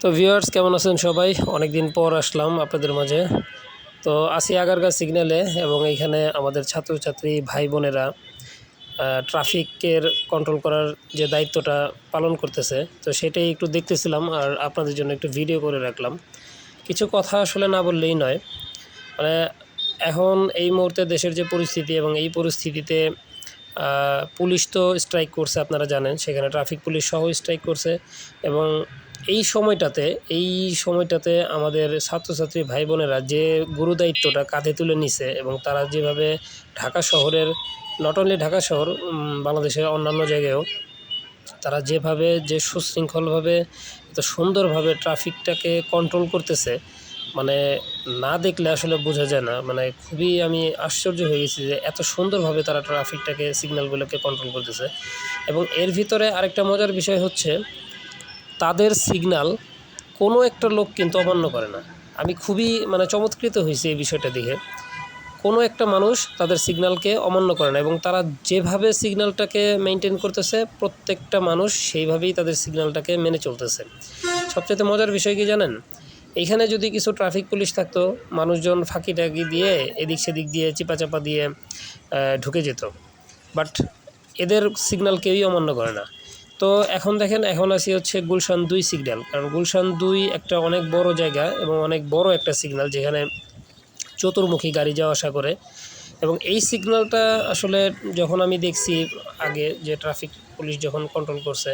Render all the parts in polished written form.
তো ভিউয়ার্স কেমন আছেন সবাই? অনেক দিন পর আসলাম আপনাদের মাঝে। তো আসি আগারগাঁ সিগন্যালে এবং এইখানে আমাদের ছাত্রছাত্রী ভাই বোনেরা ট্রাফিকের কন্ট্রোল করার যে দায়িত্বটা পালন করতেছে, তো সেটাই একটু দেখতেছিলাম আর আপনাদের জন্য একটু ভিডিও করে রাখলাম। কিছু কথা আসলে না বললেই নয়। মানে এখন এই মুহূর্তে দেশের যে পরিস্থিতি এবং এই পরিস্থিতিতে পুলিশ তো স্ট্রাইক করছে, আপনারা জানেন। সেখানে ট্রাফিক পুলিশ সহ স্ট্রাইক করছে এবং এই সময়টাতে আমাদের ছাত্রছাত্রী ভাই বোনেরা যে গুরুদায়িত্বটা কাঁধে তুলে নিছে এবং তারা যেভাবে ঢাকা শহরের, নট অনলি ঢাকা শহর, বাংলাদেশের অন্যান্য জায়গায়ও তারা যেভাবে যে সুশৃঙ্খলভাবে এত সুন্দরভাবে ট্রাফিকটাকে কন্ট্রোল করতেছে, মানে না দেখলে আসলে বোঝা যায় না। মানে খুবই আমি আশ্চর্য হয়ে গেছি যে এত সুন্দরভাবে তারা ট্রাফিকটাকে, সিগন্যালগুলোকে কন্ট্রোল করতেছে। এবং এর ভিতরে আরেকটা মজার বিষয় হচ্ছে, তাদের সিগন্যাল কোনো একটা লোক কিন্তু অমান্য করে না। আমি খুবই চমৎকৃত হয়েছি এই বিষয়টা দেখে। কোনো একটা মানুষ তাদের সিগন্যালকে অমান্য করে না এবং তারা যেভাবে সিগন্যালটাকে মেনটেন করতেছে, প্রত্যেকটা মানুষ সেইভাবেই তাদের সিগন্যালটাকে মেনে চলতেছে। সবচেয়ে মজার বিষয় কি জানেন? এইখানে যদি কিছু ট্রাফিক পুলিশ থাকতো, মানুষজন ফাঁকি টাকি দিয়ে এদিক সেদিক দিয়ে চিপাচাপা দিয়ে ঢুকে যেত। বাট এদের সিগন্যাল কেউই অমান্য করে না। তো এখন দেখেন, এখন আসি হচ্ছে গুলশান 2 সিগন্যাল। কারণ গুলশান 2 একটা অনেক বড় জায়গা এবং অনেক বড় একটা সিগন্যাল, যেখানে চতুর্মুখী গাড়ি যাওয়া আসা করে। এবং এই সিগন্যালটা আসলে যখন আমি দেখছি আগে, যে ট্রাফিক পুলিশ যখন কন্ট্রোল করছে,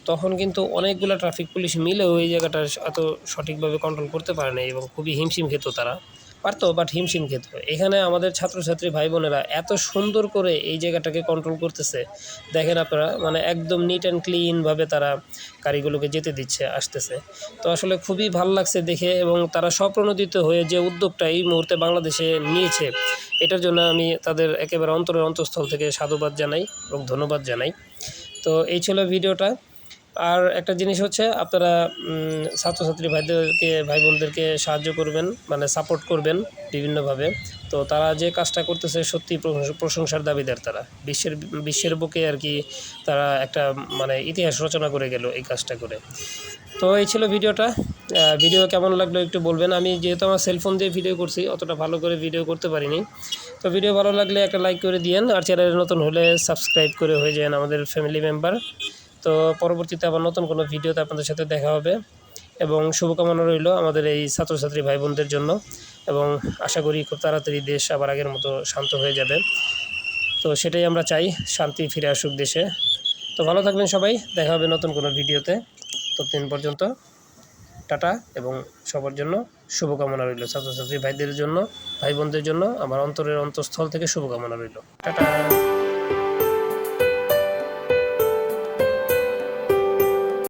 তখন কিন্তু অনেকগুলো ট্রাফিক পুলিশ মিলেও এই জায়গাটা এত সঠিকভাবে কন্ট্রোল করতে পারে না এবং খুবই হিমশিম খেত তারা। পারতো, বাট হিমশিম খেত। এখানে আমাদের ছাত্রছাত্রী ভাই বোনেরা এত সুন্দর করে এই জায়গাটাকে কন্ট্রোল করতেছে, দেখেন আপনারা। একদম নিট অ্যান্ড ক্লিনভাবে তারা গাড়িগুলোকে যেতে দিচ্ছে, আসতেছে। তো আসলে খুবই ভালো লাগছে দেখে এবং তারা স্বপ্রণোদিত হয়ে যে উদ্যোগটা এই মুহূর্তে বাংলাদেশে নিয়েছে, এটার জন্য আমি তাদের একেবারে অন্তরের অন্তঃস্থল থেকে সাধুবাদ জানাই এবং ধন্যবাদ জানাই। তো এই ছিল ভিডিওটা। আর একটা জিনিস হচ্ছে, আপনারা ছাত্রছাত্রী ভাই বোনদেরকে সাহায্য করবেন, সাপোর্ট করবেন বিভিন্নভাবে। তো তারা যে কাজটা করতেছে সত্যি প্রশংসার দাবিদার। তারা বিশ্বের বুকে আর কি তারা একটা ইতিহাস রচনা করে গেল এই কাজটা করে। তো এই ছিল ভিডিওটা। ভিডিও কেমন লাগলো একটু বলবেন। আমি যেহেতু আমার সেলফোন দিয়ে ভিডিও করছি, অতটা ভালো করে ভিডিও করতে পারিনি। তো ভিডিও ভালো লাগলে একটা লাইক করে দিয়েন, আর চ্যানেলে নতুন হলে সাবস্ক্রাইব করে হয়ে যান আমাদের ফ্যামিলি মেম্বার। তো পরবর্তীতে আবার নতুন কোনো ভিডিওতে আপনাদের সাথে দেখা হবে এবং শুভকামনা রইল আমাদের এই ছাত্রছাত্রী ভাই বোনদের জন্য। এবং আশা করি খুব তাড়াতাড়ি দেশ আবার আগের মতো শান্ত হয়ে যাবে। তো সেটাই আমরা চাই, শান্তি ফিরে আসুক দেশে। তো ভালো থাকবেন সবাই, দেখা হবে নতুন কোনো ভিডিওতে। ততদিন পর্যন্ত টাটা, এবং সবার জন্য শুভকামনা রইল। ছাত্রছাত্রী ভাইদের জন্য, ভাই বোনদের জন্য আমার অন্তরের অন্তঃস্থল থেকে শুভকামনা রইল। টাটা।